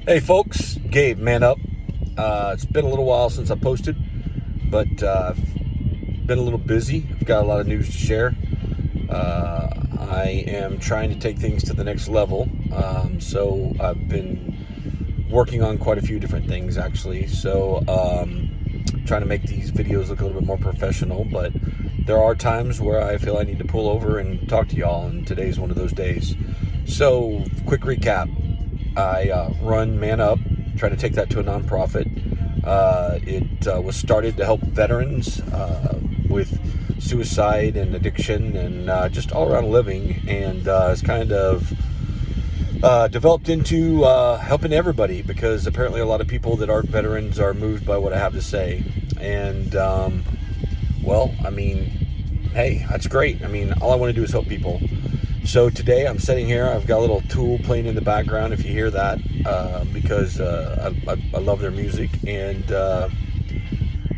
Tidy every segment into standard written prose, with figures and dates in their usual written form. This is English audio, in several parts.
Hey folks, Gabe, man up. It's been a little while since I posted, but I've been a little busy. I've got a lot of news to share. I am trying to take things to the next level. So I've been working on quite a few different things actually. So trying to make these videos look a little bit more professional, but there are times where I feel I need to pull over and talk to y'all, and today's one of those days. So quick recap. I run Man Up, try to take that to a nonprofit. It was started to help veterans with suicide and addiction and just all around living, and it's kind of developed into helping everybody, because apparently a lot of people that aren't veterans are moved by what I have to say. And well, I mean, hey, that's great. I mean, all I want to do is help people. So today I'm sitting here, I've got a little Tool playing in the background if you hear that, because I love their music, and I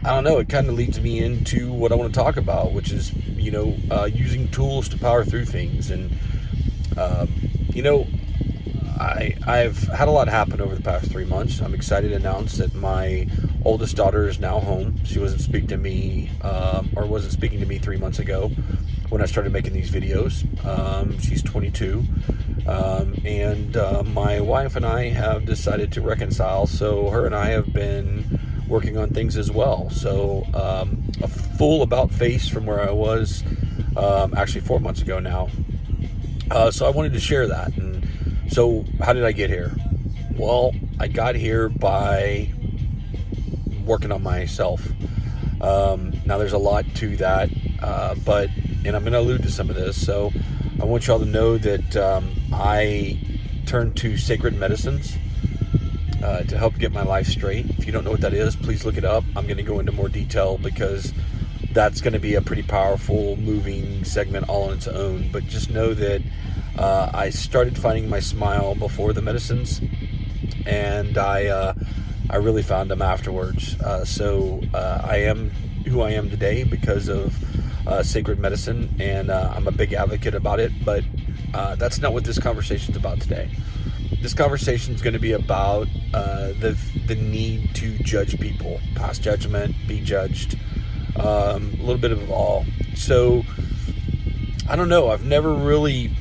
don't know, it kind of leads me into what I want to talk about, which is, using tools to power through things. And, I've had a lot happen over the past 3 months. I'm excited to announce that my oldest daughter is now home. She wasn't speaking to me 3 months ago when I started making these videos. She's 22, and my wife and I have decided to reconcile, so her and I have been working on things as well. So a full about face from where I was actually 4 months ago now. So I wanted to share that. And so how did I get here? Well, I got here by working on myself. Now there's a lot to that, and I'm going to allude to some of this. So I want y'all to know that I turned to sacred medicines to help get my life straight. If you don't know what that is, please look it up. I'm going to go into more detail because that's going to be a pretty powerful, moving segment all on its own. But just know that I started finding my smile before the medicines, and I really found them afterwards. So I am who I am today because of sacred medicine, and I'm a big advocate about it. But that's not what this conversation is about today. This conversation is going to be about the need to judge people, pass judgment, be judged, a little bit of all. So I don't know. I've never really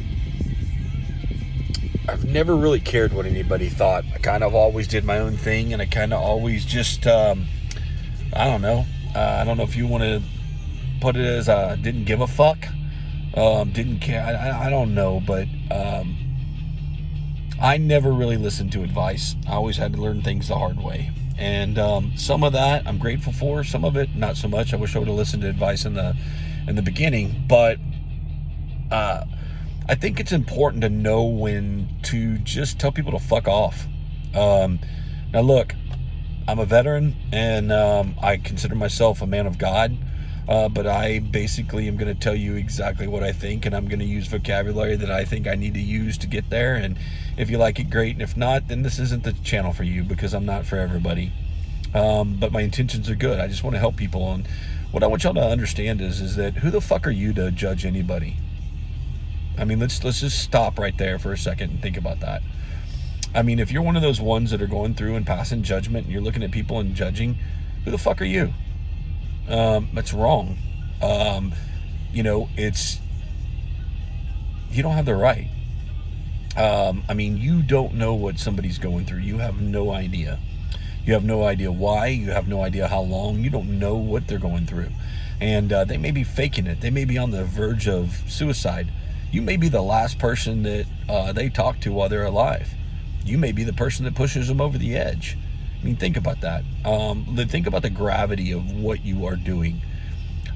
cared what anybody thought. I kind of always did my own thing, and I kind of always just, I don't know. I don't know if you want to put it as didn't give a fuck, didn't care. I don't know, but I never really listened to advice. I always had to learn things the hard way. And some of that I'm grateful for, some of it not so much. I wish I would have listened to advice in the beginning, but I think it's important to know when to just tell people to fuck off. Now look, I'm a veteran, and I consider myself a man of God, but I basically am going to tell you exactly what I think, and I'm going to use vocabulary that I think I need to use to get there. And if you like it, great, and if not, then this isn't the channel for you, because I'm not for everybody. But my intentions are good. I just want to help people, and what I want y'all to understand is that who the fuck are you to judge anybody? I mean, let's just stop right there for a second and think about that. I mean, if you're one of those ones that are going through and passing judgment, and you're looking at people and judging, who the fuck are you? That's wrong. You don't have the right. I mean, you don't know what somebody's going through. You have no idea. You have no idea why. You have no idea how long. You don't know what they're going through. And they may be faking it. They may be on the verge of suicide. You may be the last person that they talk to while they're alive. You may be the person that pushes them over the edge. I mean, think about that. Think about the gravity of what you are doing,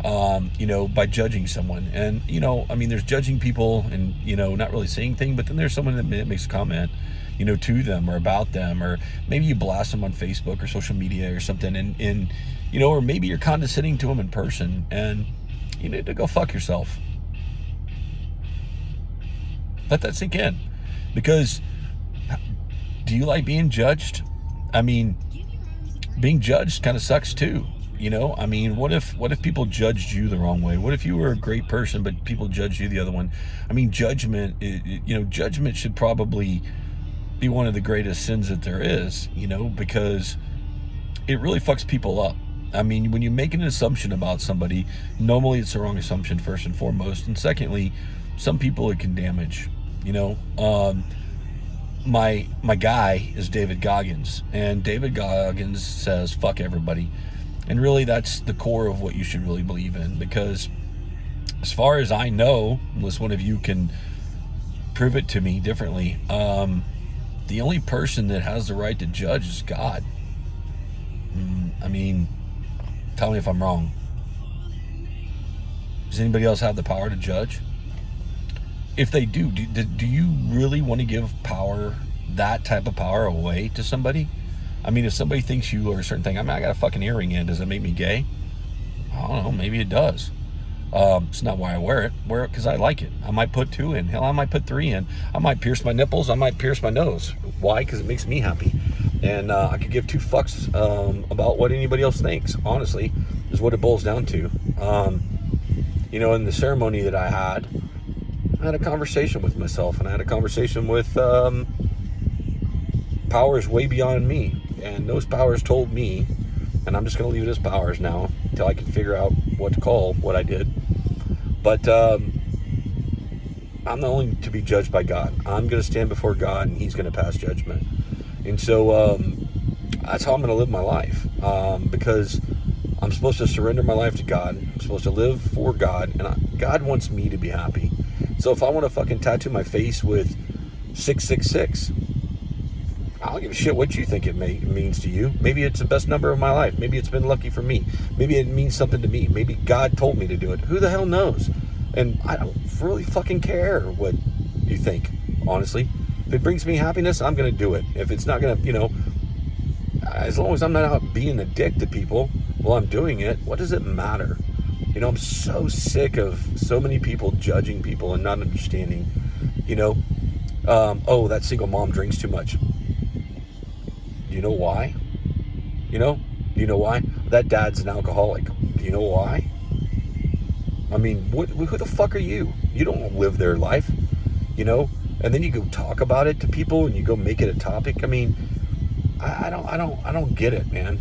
by judging someone. And, I mean, there's judging people and, not really saying things, but then there's someone that makes a comment, to them or about them, or maybe you blast them on Facebook or social media or something, and or maybe you're condescending to them in person, and you need to go fuck yourself. Let that sink in, because do you like being judged? I mean, being judged kind of sucks too. I mean, what if people judged you the wrong way? What if you were a great person, but people judged you the other one? I mean, judgment should probably be one of the greatest sins that there is, because it really fucks people up. I mean, when you make an assumption about somebody, normally it's the wrong assumption, first and foremost. And secondly, some people it can damage, my guy is David Goggins, and David Goggins says, fuck everybody. And really, that's the core of what you should really believe in, because as far as I know, unless one of you can prove it to me differently, the only person that has the right to judge is God. I mean, tell me if I'm wrong. Does anybody else have the power to judge? If they do you really want to give power, that type of power, away to somebody? I mean, if somebody thinks you are a certain thing, I got a fucking earring in, does it make me gay? I don't know, maybe it does. It's not why I wear it because I like it. I might put 2 in. Hell, I might put 3 in. I might pierce my nipples. I might pierce my nose. Why? Because it makes me happy. And I could give 2 fucks about what anybody else thinks, honestly, is what it boils down to. In the ceremony that I had a conversation with myself, and I had a conversation with powers way beyond me. And those powers told me, and I'm just going to leave it as powers now until I can figure out what to call what I did. But I'm not only to be judged by God. I'm going to stand before God, and He's going to pass judgment. And so that's how I'm going to live my life, because I'm supposed to surrender my life to God. I'm supposed to live for God, and God wants me to be happy. So if I want to fucking tattoo my face with 666, I don't give a shit what you think it means to you. Maybe it's the best number of my life. Maybe it's been lucky for me. Maybe it means something to me. Maybe God told me to do it. Who the hell knows? And I don't really fucking care what you think, honestly. If it brings me happiness, I'm going to do it. If it's not going to, as long as I'm not out being a dick to people while I'm doing it, what does it matter? I'm so sick of so many people judging people and not understanding, that single mom drinks too much. Do you know why? Do you know why? That dad's an alcoholic. Do you know why? I mean, who the fuck are you? You don't live their life, and then you go talk about it to people and you go make it a topic. I mean, I don't get it, man.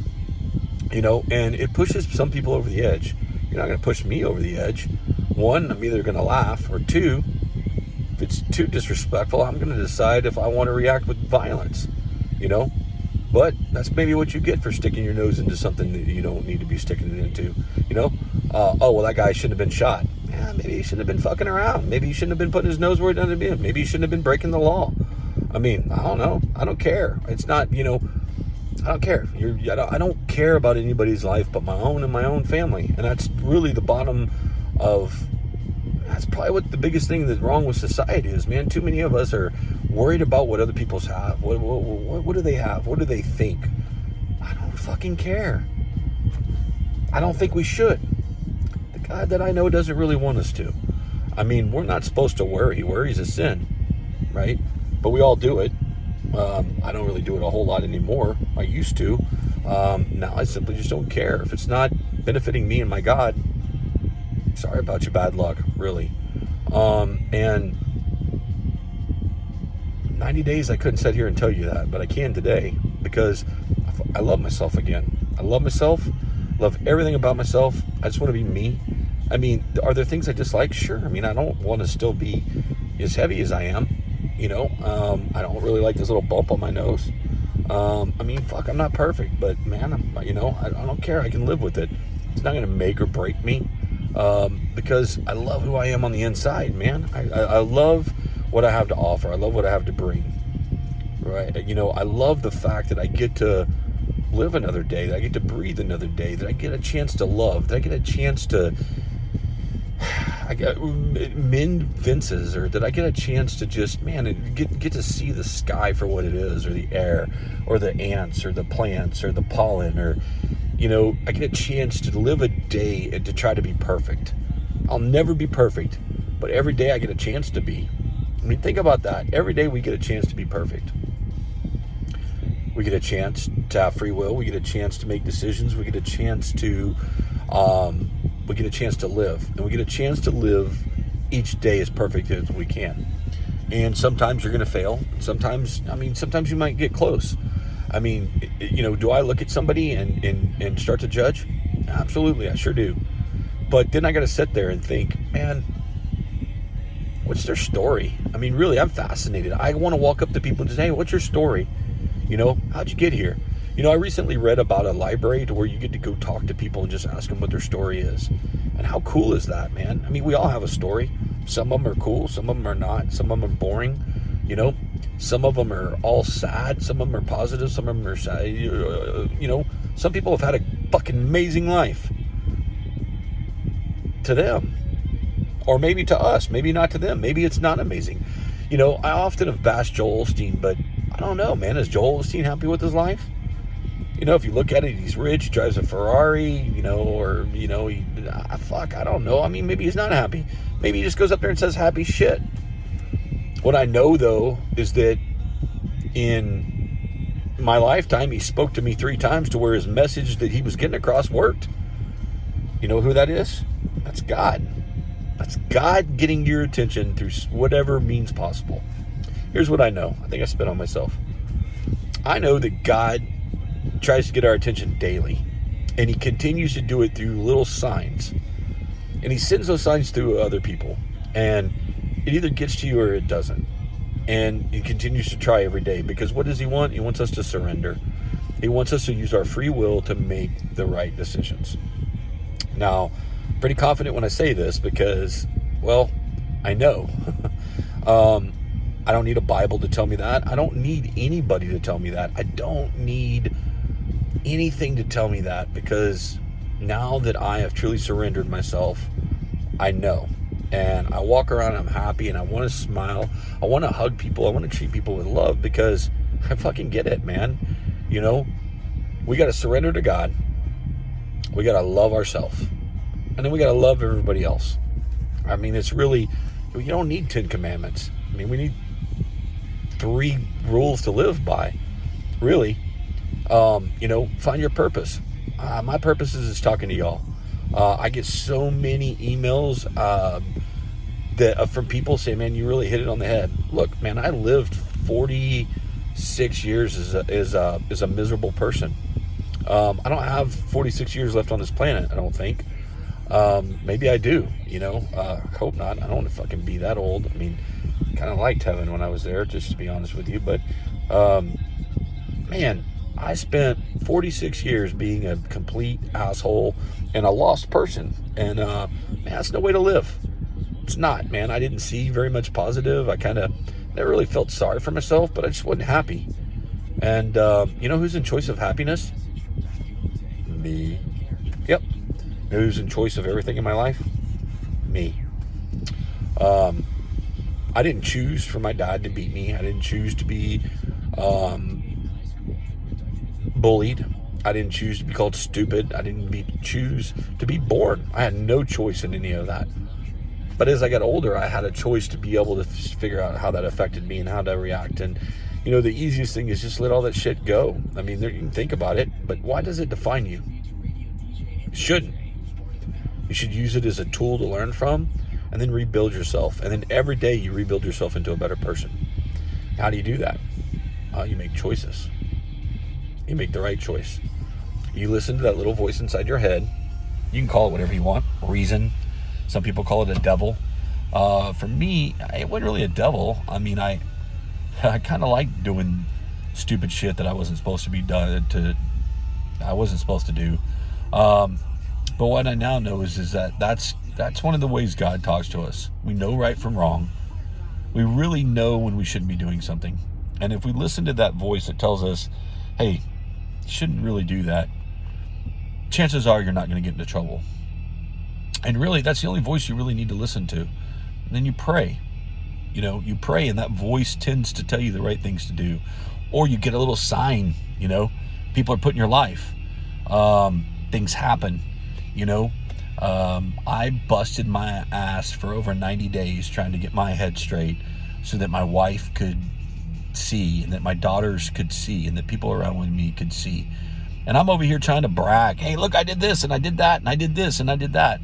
And it pushes some people over the edge. You're not going to push me over the edge. 1, I'm either going to laugh, or 2, if it's too disrespectful, I'm going to decide if I want to react with violence, But that's maybe what you get for sticking your nose into something that you don't need to be sticking it into, that guy shouldn't have been shot. Yeah, maybe he shouldn't have been fucking around. Maybe he shouldn't have been putting his nose where it doesn't be. Maybe he shouldn't have been breaking the law. I mean, I don't know. I don't care. It's not, I don't care. I don't care about anybody's life but my own and my own family. And that's really the bottom of... That's probably what the biggest thing that's wrong with society is, man. Too many of us are worried about what other people's have. What do they have? What do they think? I don't fucking care. I don't think we should. The God that I know doesn't really want us to. I mean, we're not supposed to worry. Worry's a sin, right? But we all do it. I don't really do it a whole lot anymore. I used to. Now I simply just don't care. If it's not benefiting me and my God, sorry about your bad luck, really. And 90 days I couldn't sit here and tell you that, but I can today, because I love myself again. I love myself, love everything about myself. I just want to be me. I mean, are there things I dislike? Sure. I mean, I don't want to still be as heavy as I am. I don't really like this little bump on my nose. I mean, fuck, I'm not perfect, but man, I don't care. I can live with it. It's not going to make or break me, because I love who I am on the inside, man. I love what I have to offer. I love what I have to bring, right? I love the fact that I get to live another day, that I get to breathe another day, that I get a chance to love, that I get a chance to mend fences, or that I get a chance to just, man, get to see the sky for what it is, or the air, or the ants, or the plants, or the pollen, or, I get a chance to live a day and to try to be perfect. I'll never be perfect, but every day I get a chance to be. I mean, think about that. Every day we get a chance to be perfect. We get a chance to have free will. We get a chance to make decisions. We get a chance to live. And we get a chance to live each day as perfect as we can. And sometimes you're going to fail. Sometimes you might get close. I mean, do I look at somebody and start to judge? Absolutely, I sure do. But then I got to sit there and think, man, what's their story? I mean, really, I'm fascinated. I want to walk up to people and say, hey, what's your story? How'd you get here? I recently read about a library to where you get to go talk to people and just ask them what their story is. And how cool is that, man? I mean, we all have a story. Some of them are cool. Some of them are not. Some of them are boring. Some of them are all sad. Some of them are positive. Some of them are sad. Some people have had a fucking amazing life. To them. Or maybe to us. Maybe not to them. Maybe it's not amazing. I often have bashed Joel Osteen, but I don't know, man. Is Joel Osteen happy with his life? If you look at it, he's rich, drives a Ferrari, I don't know. I mean, maybe he's not happy. Maybe he just goes up there and says happy shit. What I know, though, is that in my lifetime, he spoke to me 3 times to where his message that he was getting across worked. You know who that is? That's God. That's God getting your attention through whatever means possible. Here's what I know. I think I spit on myself. I know that God tries to get our attention daily, and he continues to do it through little signs, and he sends those signs through other people, and it either gets to you or it doesn't. And he continues to try every day, because what does he want? He wants us to surrender. He wants us to use our free will to make the right decisions. Now, I'm pretty confident when I say this, because, well, I know. I don't need a Bible to tell me that. I don't need anybody to tell me that. I don't need anything to tell me that, because now that I have truly surrendered myself, I know. And I walk around, I'm happy, and I want to smile. I want to hug people. I want to treat people with love, because I fucking get it, man. We got to surrender to God. We got to love ourselves. And then we got to love everybody else. I mean, it's really, you don't need 10 commandments. I mean, we need 3 rules to live by, really. Find your purpose. My purpose is talking to y'all. I get so many emails from people saying, man, you really hit it on the head. Look, man, I lived 46 years as a miserable person. I don't have 46 years left on this planet, I don't think. Maybe I do, hope not. I don't want to fucking be that old. I mean, kind of liked heaven when I was there, just to be honest with you. But, man, I spent 46 years being a complete asshole and a lost person. And, man, that's no way to live. It's not, man. I didn't see very much positive. I kind of never really felt sorry for myself, but I just wasn't happy. And, who's in choice of happiness? Me. Yep. Who's in choice of everything in my life? Me. I didn't choose for my dad to beat me. I didn't choose to be bullied. I didn't choose to be called stupid. I didn't choose to be born. I had no choice in any of that. But as I got older, I had a choice to be able to figure out how that affected me and how to react. And, the easiest thing is just let all that shit go. I mean, you can think about it, but why does it define you? It shouldn't. You should use it as a tool to learn from, and then rebuild yourself. And then every day you rebuild yourself into a better person. How do you do that? You make choices. You make the right choice. You listen to that little voice inside your head. You can call it whatever you want. Reason. Some people call it a devil. For me, it wasn't really a devil. I mean, I kind of like doing stupid shit that I wasn't supposed to be I wasn't supposed to do. But what I now know is that that's one of the ways God talks to us. We know right from wrong. We really know when we shouldn't be doing something. And if we listen to that voice that tells us, hey, you shouldn't really do that, chances are you're not going to get into trouble. And really, that's the only voice you really need to listen to. And then you pray. You pray, and that voice tends to tell you the right things to do. Or you get a little sign, people are put in your life. Things happen, I busted my ass for over 90 days trying to get my head straight so that my wife could see, and that my daughters could see, and that people around with me could see. And I'm over here trying to brag. Hey, look, I did this, and I did that, and I did this, and I did that.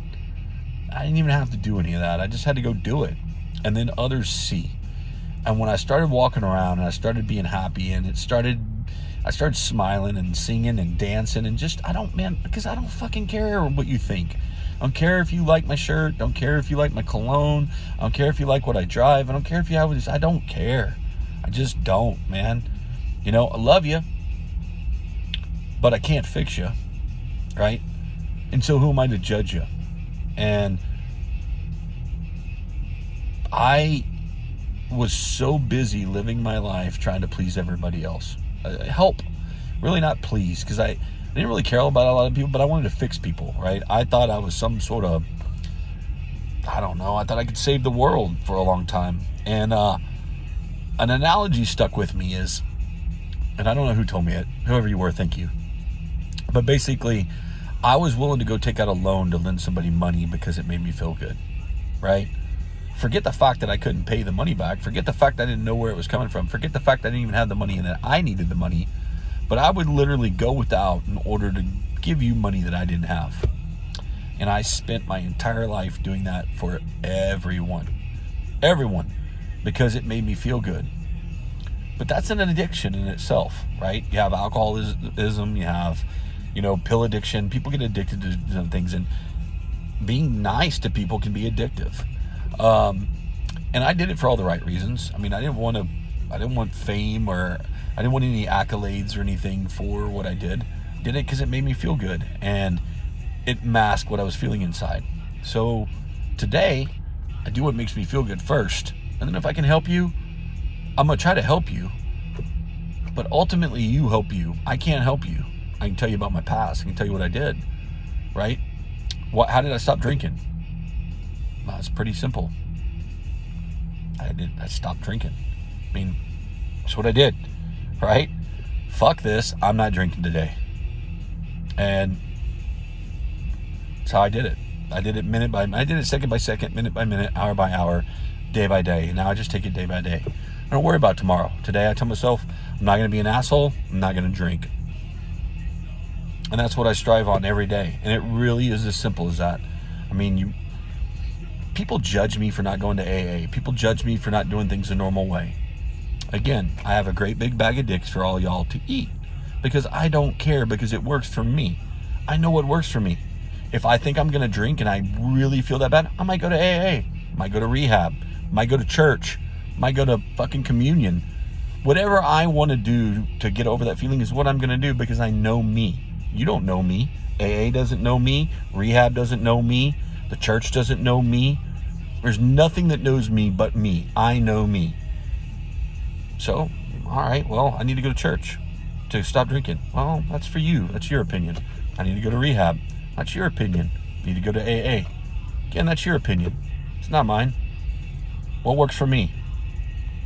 I didn't even have to do any of that. I just had to go do it. And then others see. And when I started walking around and I started being happy and I started smiling and singing and dancing and just, because I don't fucking care what you think. I don't care if you like my shirt. Don't care if you like my cologne. I don't care if you like what I drive. I don't care if you have this. I don't care. I just don't, man. I love you, but I can't fix you, right? And so who am I to judge you? And I was so busy living my life trying to please everybody else. Help. Really not please, because I didn't really care about a lot of people, but I wanted to fix people, right? I thought I was some sort of, I don't know, I thought I could save the world for a long time. And an analogy stuck with me is, and I don't know who told me it, whoever you were, thank you. But basically, I was willing to go take out a loan to lend somebody money because it made me feel good, right? Forget the fact that I couldn't pay the money back. Forget the fact that I didn't know where it was coming from. Forget the fact that I didn't even have the money and that I needed the money. But I would literally go without in order to give you money that I didn't have. And I spent my entire life doing that for everyone. Everyone. Because it made me feel good. But that's an addiction in itself, right? You have alcoholism, you have, pill addiction. People get addicted to some things, and being nice to people can be addictive. And I did it for all the right reasons. I didn't want fame, or I didn't want any accolades or anything for what I did. I did it because it made me feel good, and it masked what I was feeling inside. So today, I do what makes me feel good first, and then if I can help you, I'm going to try to help you. But ultimately, you help you. I can't help you. I can tell you about my past. I can tell you what I did, right? How did I stop drinking? Well, it's pretty simple. I stopped drinking. That's what I did, right? Fuck this. I'm not drinking today. And that's how I did it. I did it second by second, minute by minute, hour by hour, day by day. And now I just take it day by day. I don't worry about tomorrow. Today I tell myself, I'm not going to be an asshole. I'm not going to drink. And that's what I strive on every day. And it really is as simple as that. People judge me for not going to AA. People judge me for not doing things the normal way. Again, I have a great big bag of dicks for all y'all to eat. Because I don't care, because it works for me. I know what works for me. If I think I'm going to drink and I really feel that bad, I might go to AA. Might go to rehab. Might go to church. Might go to fucking communion. Whatever I want to do to get over that feeling is what I'm going to do, because I know me. You don't know me. AA doesn't know me. Rehab doesn't know me. The church doesn't know me. There's nothing that knows me but me. I know me. So, all right, well, I need to go to church to stop drinking. Well, that's for you. That's your opinion. I need to go to rehab. That's your opinion. I need to go to AA. Again, that's your opinion. It's not mine. What works for me?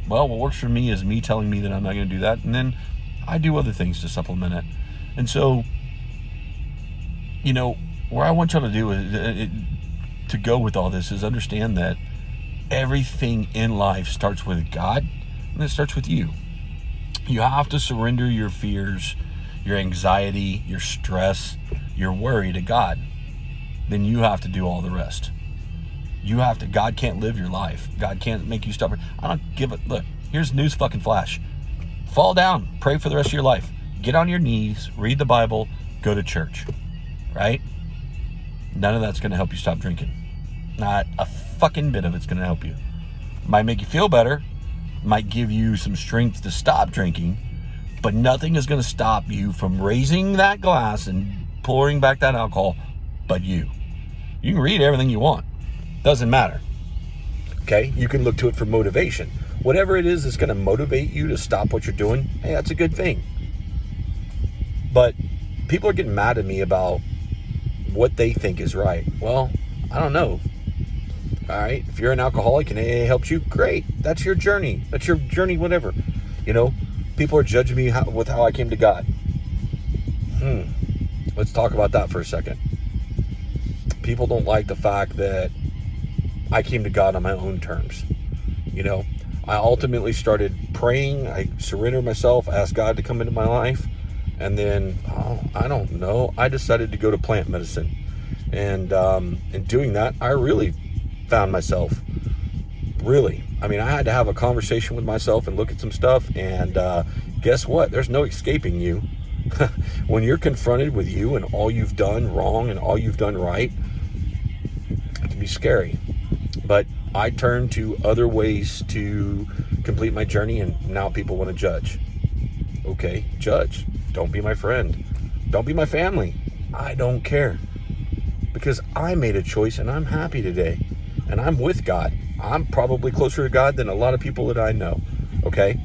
Well, what works for me is me telling me that I'm not going to do that, and then I do other things to supplement it. And so, where I want y'all to do is to go with all this is understand that everything in life starts with God, and it starts with you. You have to surrender your fears, your anxiety, your stress, your worry to God. Then you have to do all the rest. God can't live your life. God can't make you stop. I don't give a, look, here's news fucking flash. Fall down, pray for the rest of your life. Get on your knees, read the Bible, go to church, right? None of that's going to help you stop drinking. Not a fucking bit of it's going to help you. Might make you feel better, might give you some strength to stop drinking, but nothing is going to stop you from raising that glass and pouring back that alcohol but you. You can read everything you want. Doesn't matter. Okay? You can look to it for motivation. Whatever it is that's going to motivate you to stop what you're doing, hey, that's a good thing. But people are getting mad at me about what they think is right. Well, I don't know. All right? If you're an alcoholic and AA helps you, great. That's your journey. That's your journey, whatever. People are judging me with how I came to God. Let's talk about that for a second. People don't like the fact that I came to God on my own terms. I ultimately started praying. I surrendered myself, asked God to come into my life. And then, I don't know, I decided to go to plant medicine. And in doing that, I really found myself Really. I mean, I had to have a conversation with myself and look at some stuff, and guess what? There's no escaping you. When you're confronted with you and all you've done wrong and all you've done right, it can be scary. But I turned to other ways to complete my journey, and now people want to judge. Okay, judge. Don't be my friend. Don't be my family. I don't care. Because I made a choice and I'm happy today. And I'm with God. I'm probably closer to God than a lot of people that I know. Okay?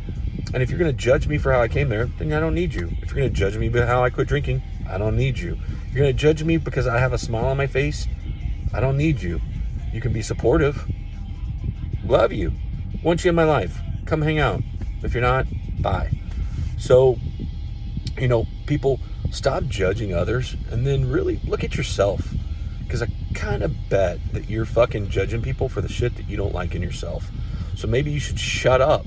And if you're going to judge me for how I came there, then I don't need you. If you're going to judge me about how I quit drinking, I don't need you. If you're going to judge me because I have a smile on my face, I don't need you. You can be supportive. Love you. Want you in my life. Come hang out. If you're not, bye. So, people, stop judging others and then really look at yourself. Because I kind of bet that you're fucking judging people for the shit that you don't like in yourself. So maybe you should shut up.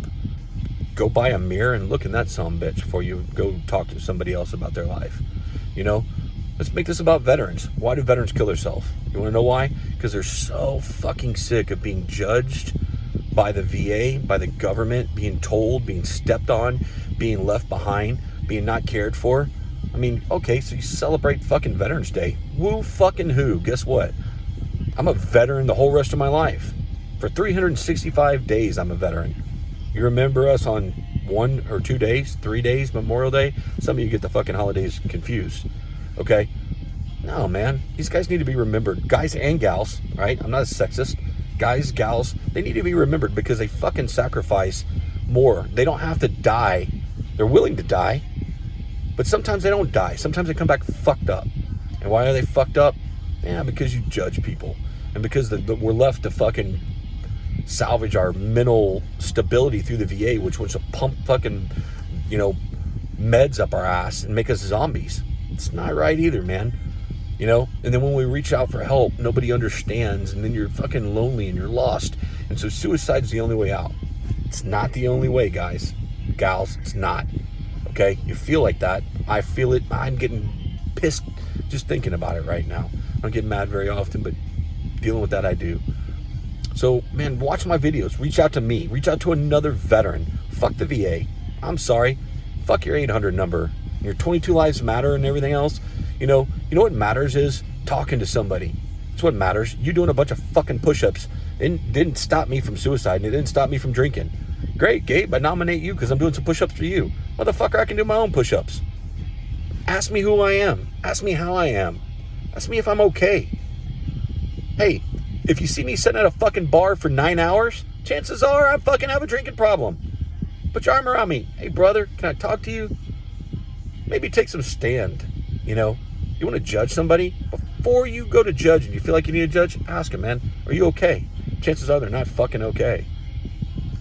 Go buy a mirror and look in that sumbitch before you go talk to somebody else about their life. Let's make this about veterans. Why do veterans kill themselves? You want to know why? Because they're so fucking sick of being judged by the VA, by the government, being told, being stepped on, being left behind, being not cared for. I mean, okay, so you celebrate fucking Veterans Day. Woo fucking who? Guess what? I'm a veteran the whole rest of my life. For 365 days, I'm a veteran. You remember us on 1 or 2 days, 3 days, Memorial Day? Some of you get the fucking holidays confused. Okay? No, man. These guys need to be remembered. Guys and gals, right? I'm not a sexist. Guys, gals, they need to be remembered because they fucking sacrifice more. They don't have to die. They're willing to die. But sometimes they don't die. Sometimes they come back fucked up. And why are they fucked up? Yeah, because you judge people. And because we're left to fucking salvage our mental stability through the VA, which wants to pump fucking, meds up our ass and make us zombies. It's not right either, man. And then when we reach out for help, nobody understands. And then you're fucking lonely and you're lost. And so suicide's the only way out. It's not the only way, guys. Gals, it's not. Okay, you feel like that. I feel it. I'm getting pissed just thinking about it right now. I don't get mad very often, but dealing with that I do. So, man, watch my videos. Reach out to me. Reach out to another veteran. Fuck the VA. I'm sorry. Fuck your 800 number. Your 22 lives matter and everything else. You know what matters is talking to somebody. That's what matters. You doing a bunch of fucking push-ups didn't stop me from suicide, and it didn't stop me from drinking. Great, Gabe, I nominate you because I'm doing some push-ups for you. Motherfucker, I can do my own push-ups. Ask me who I am. Ask me how I am. Ask me if I'm okay. Hey, if you see me sitting at a fucking bar for 9 hours, chances are I fucking have a drinking problem. Put your arm around me. Hey, brother, can I talk to you? Maybe take some stand, You want to judge somebody? Before you go to judge and you feel like you need a judge, ask them, man, are you okay? Chances are they're not fucking okay.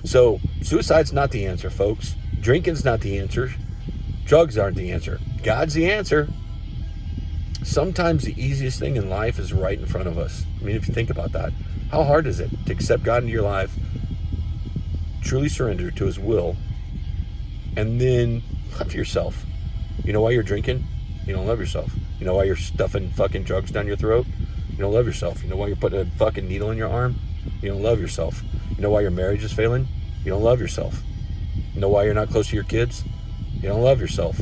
So, suicide's not the answer, folks. Drinking's not the answer. Drugs aren't the answer. God's the answer. Sometimes the easiest thing in life is right in front of us. I mean, if you think about that, how hard is it to accept God into your life, truly surrender to His will, and then love yourself? You know why you're drinking? You don't love yourself. You know why you're stuffing fucking drugs down your throat? You don't love yourself. You know why you're putting a fucking needle in your arm? You don't love yourself. You know why your marriage is failing? You don't love yourself. You know why you're not close to your kids? You don't love yourself.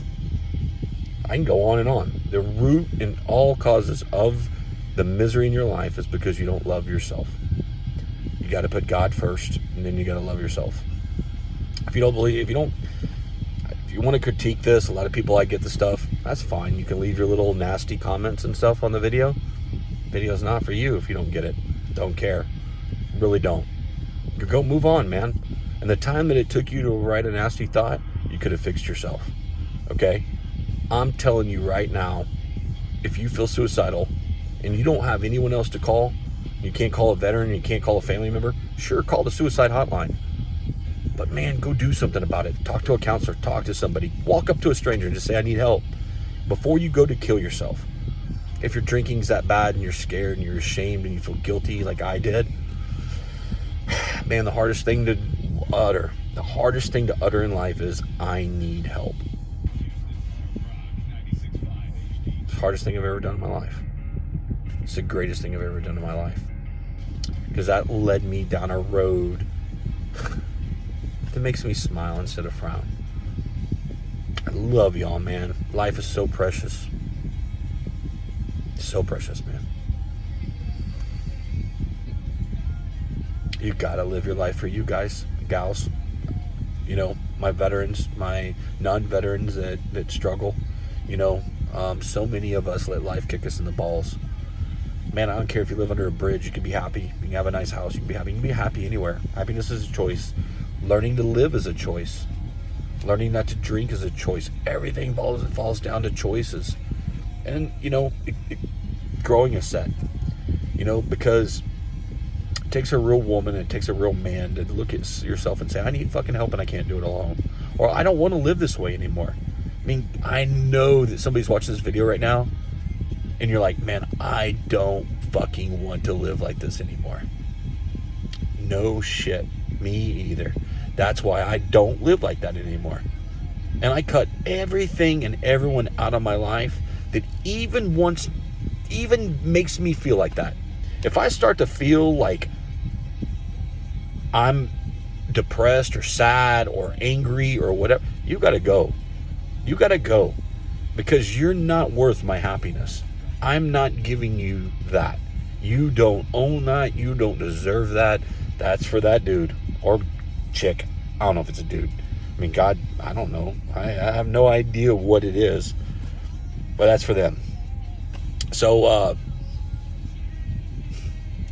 I can go on and on. The root in all causes of the misery in your life is because you don't love yourself. You got to put God first, and then you got to love yourself. If you want to critique this, a lot of people, I get the stuff, that's fine. You can leave your little nasty comments and stuff on the video. Video's not for you if you don't get it. Don't care. Really don't. Go move on, man. And the time that it took you to write a nasty thought, you could have fixed yourself. Okay? I'm telling you right now, if you feel suicidal and you don't have anyone else to call, you can't call a veteran, you can't call a family member, sure, call the suicide hotline. But man, go do something about it. Talk to a counselor, talk to somebody. Walk up to a stranger and just say, I need help. Before you go to kill yourself. If your drinking's that bad and you're scared and you're ashamed and you feel guilty like I did, man, the hardest thing to utter in life is, I need help. It's the hardest thing I've ever done in my life. It's the greatest thing I've ever done in my life. Because that led me down a road that makes me smile instead of frown. I love y'all, man. Life is so precious. So precious, man. You gotta live your life for you guys, gals. You know, my veterans, my non-veterans that struggle. You know, so many of us let life kick us in the balls. Man, I don't care if you live under a bridge. You can be happy. You can have a nice house. You can be happy. You can be happy anywhere. Happiness is a choice. Learning to live is a choice. Learning not to drink is a choice. Everything falls down to choices. And, you know, growing a set. You know, because it takes a real woman, it takes a real man to look at yourself and say, I need fucking help and I can't do it alone. Or I don't want to live this way anymore. I mean, I know that somebody's watching this video right now and you're like, man, I don't fucking want to live like this anymore. No shit. Me either. That's why I don't live like that anymore. And I cut everything and everyone out of my life that even makes me feel like that. If I start to feel like I'm depressed or sad or angry or whatever, you gotta go. You gotta go. Because you're not worth my happiness. I'm not giving you that. You don't own that. You don't deserve that. That's for that dude or chick. I don't know if it's a dude. I mean, God, I don't know. I have no idea what it is. But that's for them. So,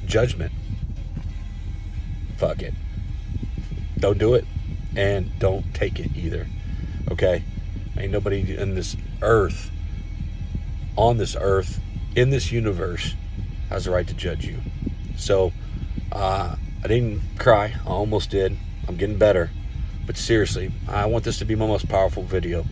judgment. Fuck it. Don't do it. And don't take it either. Okay? Ain't nobody in this earth, on this earth, in this universe, has the right to judge you. So, I didn't cry. I almost did. I'm getting better. But seriously, I want this to be my most powerful video.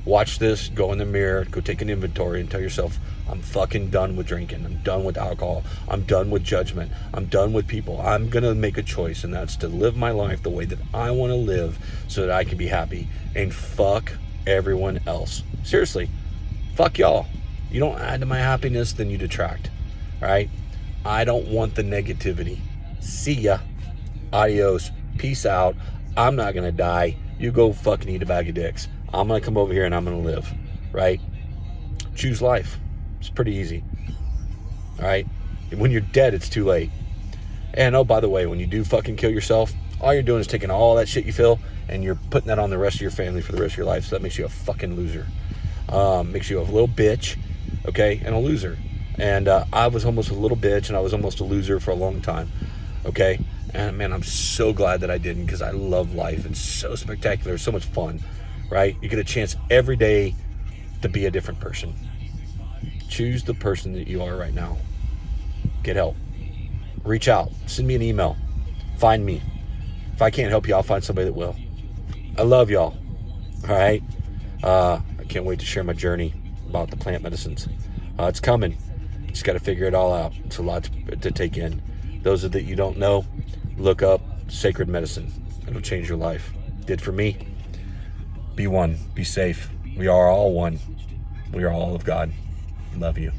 Watch this, go in the mirror, go take an inventory and tell yourself, I'm fucking done with drinking. I'm done with alcohol. I'm done with judgment. I'm done with people. I'm going to make a choice, and that's to live my life the way that I want to live so that I can be happy. And fuck everyone else. Seriously, fuck y'all. You don't add to my happiness, then you detract. All right? I don't want the negativity. See ya. Adios. Peace out. I'm not going to die. You go fucking eat a bag of dicks. I'm going to come over here and I'm going to live. Right? Choose life. It's pretty easy. All right? When you're dead, it's too late. And oh, by the way, when you do fucking kill yourself, all you're doing is taking all that shit you feel and you're putting that on the rest of your family for the rest of your life. So that makes you a fucking loser. Makes you a little bitch, okay, and a loser. And I was almost a little bitch and I was almost a loser for a long time, okay? And man, I'm so glad that I didn't, because I love life. It's so spectacular. It's so much fun, right? You get a chance every day to be a different person. Choose the person that you are right now. Get help. Reach out. Send me an email. Find me. If I can't help you, I'll find somebody that will. I love y'all. All right? I can't wait to share my journey about the plant medicines. It's coming. Just got to figure it all out. It's a lot to take in. Those that you don't know, look up sacred medicine. It'll change your life. Did for me. Be one. Be safe. We are all one. We are all of God. Love you.